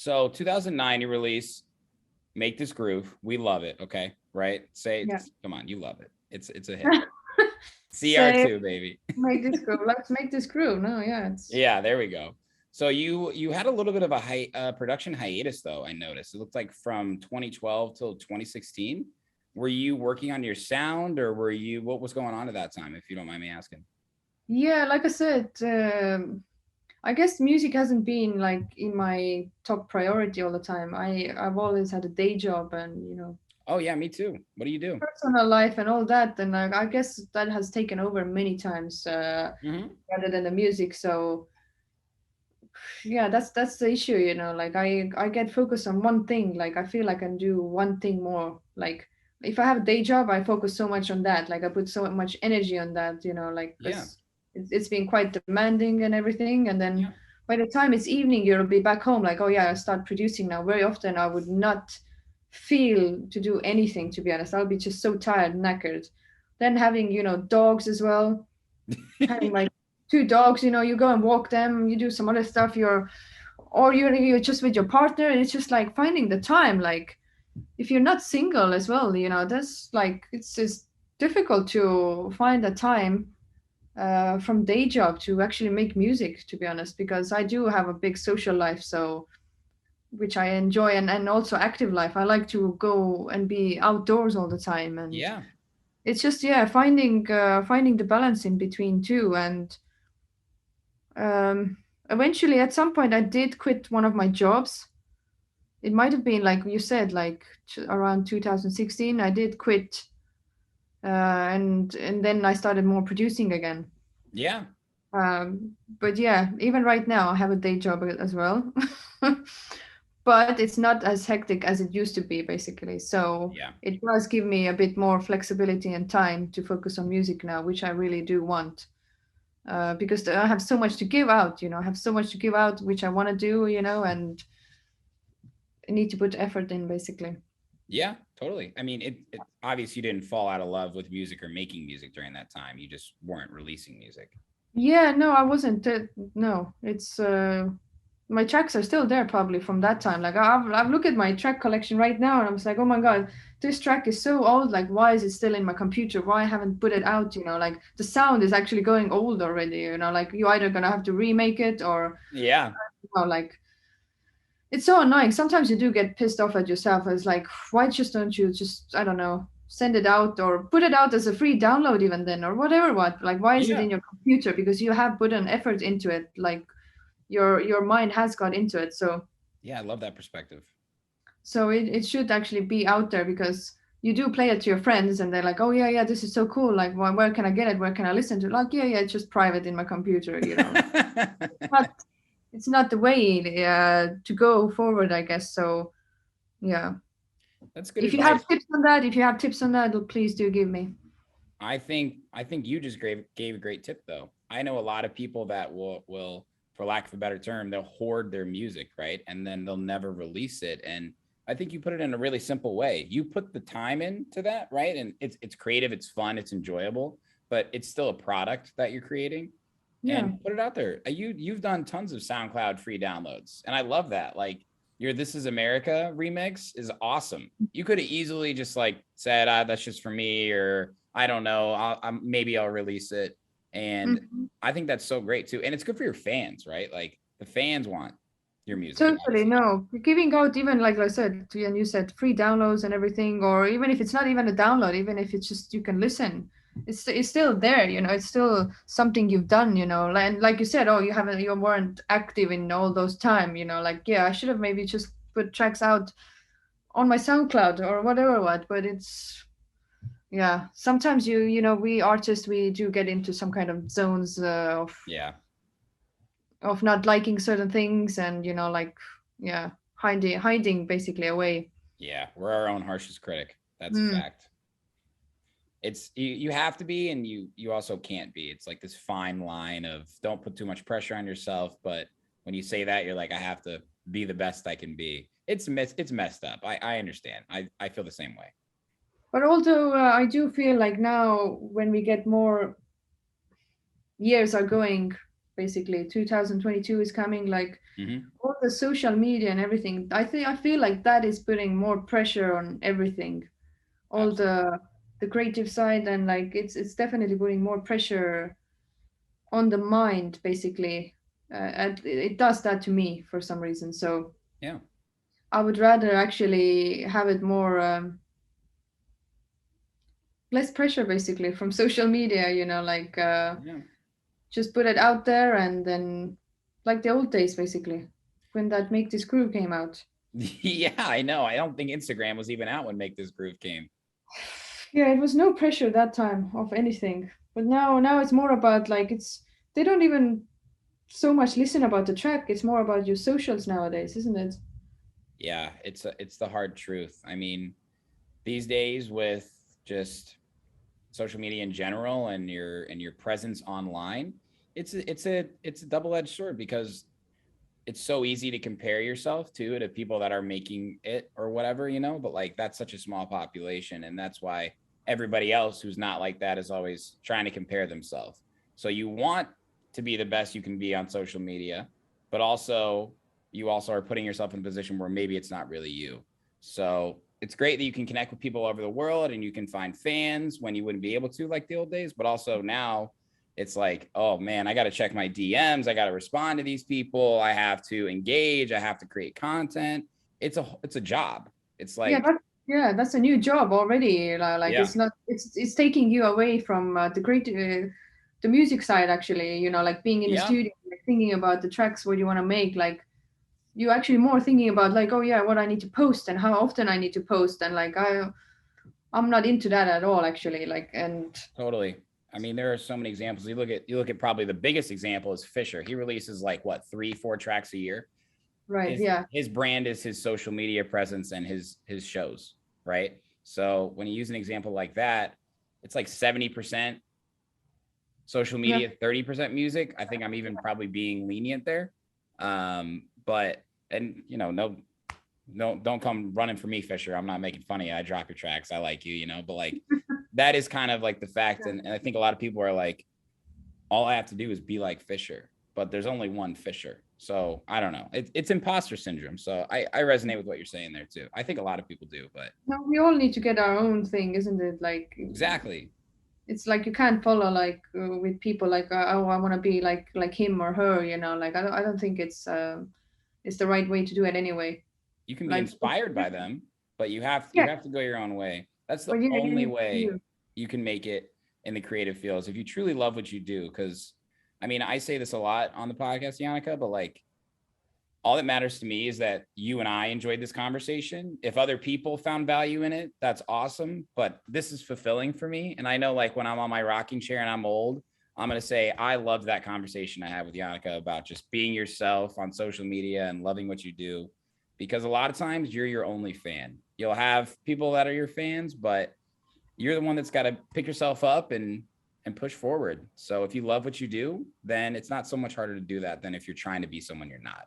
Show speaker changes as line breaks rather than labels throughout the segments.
So 2009, you release Make This Groove. We love it. Okay. Right.
Yeah.
Come on. You love it. It's a hit.
Say,
CR2, baby.
make this groove. Let's make this groove. No, yeah, it's
Yeah, there we go. So you had a little bit of a production hiatus, though. I noticed it looked like from 2012 till 2016. Were you working on your sound, or what was going on at that time, if you don't mind me asking?
yeah. Like I said, I guess music hasn't been like in my top priority all the time. I've always had a day job and
Oh yeah, me too. What do you do?
personal life and all that, and I guess that has taken over many times
Hmm.
rather than the music. So yeah, that's the issue. Like I get focused on one thing. Like I feel I can do one thing more. Like if I have a day job, I focus so much on that. Like I put so much energy on that. Like
Yeah,
because it's been quite demanding and everything. And then
yeah,
by the time it's evening, you'll be back home. Like, oh yeah, I start producing now. Very often I would not feel to do anything. To be honest, I'll be just so tired, knackered. Then having dogs as well, having like two dogs, you go and walk them, you do some other stuff, or you're just with your partner, and it's just like finding the time. Like if you're not single as well, that's like it's just difficult to find the time from day job to actually make music, to be honest, because I do have a big social life, so which I enjoy, and also active life. I like to go and be outdoors all the time, and
yeah,
it's just, yeah, finding the balance in between too. And um, eventually, at some point, I did quit one of my jobs. It might have been like you said, like around 2016. I did quit, and then I started more producing again.
yeah,
But yeah, even right now, I have a day job as well, but it's not as hectic as it used to be, basically. So
yeah,
it does give me a bit more flexibility and time to focus on music now, which I really do want. Because I have so much to give out, I have so much to give out, which I want to do, and I need to put effort in, basically.
yeah. Totally. I mean, it obviously you didn't fall out of love with music or making music during that time. You just weren't releasing music.
Yeah, no, I wasn't. No, it's my tracks are still there probably from that time. Like I've looked at my track collection right now, and I'm just like, oh my god, this track is so old. Like, why is it still in my computer? Why I haven't put it out? Like the sound is actually going old already. Like you either gonna have to remake it or
Yeah,
like it's so annoying. Sometimes you do get pissed off at yourself. It's like, why just don't you just, I don't know, send it out or put it out as a free download even then or whatever what? Like why is it
yeah,
in your computer? Because you have put an effort into it. Like your mind has got into it.
yeah. I love that perspective.
So it should actually be out there because you do play it to your friends and they're like, oh yeah, yeah, this is so cool. Like where can I get it? Where can I listen to it? Like, yeah, yeah, it's just private in my computer. But it's not the way to go forward, I guess. So yeah.
That's good
If you have
advice.
tips on that, please do give me.
I think you just gave a great tip though. I know a lot of people that will for lack of a better term, they'll hoard their music, right? And then they'll never release it. And I think you put it in a really simple way. You put the time into that, right? And it's creative, it's fun, it's enjoyable, but it's still a product that you're creating
Yeah.
and put it out there. You've done tons of SoundCloud free downloads. And I love that. Like your This Is America remix is awesome. You could have easily just like said, that's just for me, or I don't know, maybe I'll release it. And
Mhm.
I think that's so great too. And it's good for your fans, right? Like the fans want your music,
Totally.
obviously.
No, giving out, even like I said, and you said free downloads and everything, or even if it's not even a download, even if it's just you can listen, it's still there. It's still something you've done. And like you said, oh, you weren't active in all those time. Like yeah, I should have maybe just put tracks out on my SoundCloud or whatever what. But it's yeah, sometimes we artists, we do get into some kind of zones
Yeah.
of not liking certain things, and like yeah, hiding basically away.
Yeah. We're our own harshest critic. That's a
Mm.
fact. You have to be, and you also can't be. It's like this fine line of don't put too much pressure on yourself, but when you say that, you're like, I have to be the best I can be. It's messed up. I understand. I feel the same way.
But although I do feel like now when we get more years are going, basically 2022 is coming, like
Hmm.
all the social media and everything, I feel like that is putting more pressure on everything, all
Absolutely.
the creative side, and like it's definitely putting more pressure on the mind, basically. And it does that to me for some reason. So
Yeah.
I would rather actually have it more less pressure, basically, from social media. Like
Yeah.
just put it out there, and then like the old days, basically, when that Make This Groove came out.
Yeah, I know. I don't think Instagram was even out when Make This Groove came.
Yeah, it was no pressure that time of anything. But now it's more about like they don't even so much listen about the track. It's more about your socials nowadays, isn't it?
Yeah, it's the hard truth. I mean, these days with just social media in general and your presence online, it's a double-edged sword because it's so easy to compare yourself to people that are making it or whatever, but like that's such a small population, and that's why everybody else who's not like that is always trying to compare themselves. So you want to be the best you can be on social media, but also you also are putting yourself in a position where maybe it's not really you. So it's great that you can connect with people all over the world and you can find fans when you wouldn't be able to like the old days, but also now it's like, oh man, I got to check my DMs. I got to respond to these people. I have to engage. I have to create content. It's a job. It's
Yeah,
like,
that's a new job already. Like
yeah,
it's not it's taking you away from the music side, actually. Like being in the
yeah,
studio, like thinking about the tracks, what you want to make. Like you actually more thinking about like, oh yeah, what I need to post and how often I need to post, and like I'm not into that at all, actually. Like, and
totally. I mean, there are so many examples. You look at probably the biggest example is Fisher. He releases like what, 3, 4 tracks a year.
right,
his
yeah,
his brand is his social media presence and his shows, right? So when you use an example like that, it's like 70% social
yeah,
media, 30% music. I think I'm even probably being lenient there. But and no, no, don't come running for me, Fisher. I'm not making fun of you. I drop your tracks. I like you, but like that is kind of like the fact.
yeah.
And I think a lot of people are like, all I have to do is be like Fisher, but there's only one Fisher. So I don't know. It's imposter syndrome. So I resonate with what you're saying there too. I think a lot of people do, but
No, we all need to get our own thing, isn't it? Like
exactly.
it's like you can't follow like with people like oh, I want to be like him or her. Like I don't think it's the right way to do it anyway.
You can be
Like
inspired by them, but you
yeah,
have to go your own way. That's the
but yeah, you
only
need
way
to.
you can make it in the creative fields if you truly love what you do. Because I mean, I say this a lot on the podcast, Janika, but like all that matters to me is that you and I enjoyed this conversation. If other people found value in it, that's awesome. But this is fulfilling for me. And I know like when I'm on my rocking chair and I'm old, I'm going to say, I loved that conversation I had with Janika about just being yourself on social media and loving what you do. Because a lot of times you're your only fan. You'll have people that are your fans, but you're the one that's got to pick yourself up and push forward. So if you love what you do, then it's not so much harder to do that than if you're trying to be someone you're not.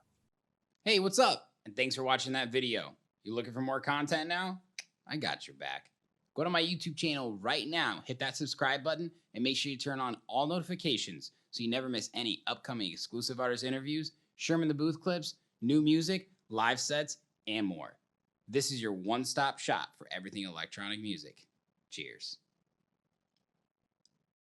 Hey, what's up? And thanks for watching that video. You looking for more content now? I got your back. Go to my YouTube channel right now, hit that subscribe button, and make sure you turn on all notifications so you never miss any upcoming exclusive artist interviews, Sherm in the Booth clips, new music, live sets, and more. This is your one-stop shop for everything electronic music. Cheers.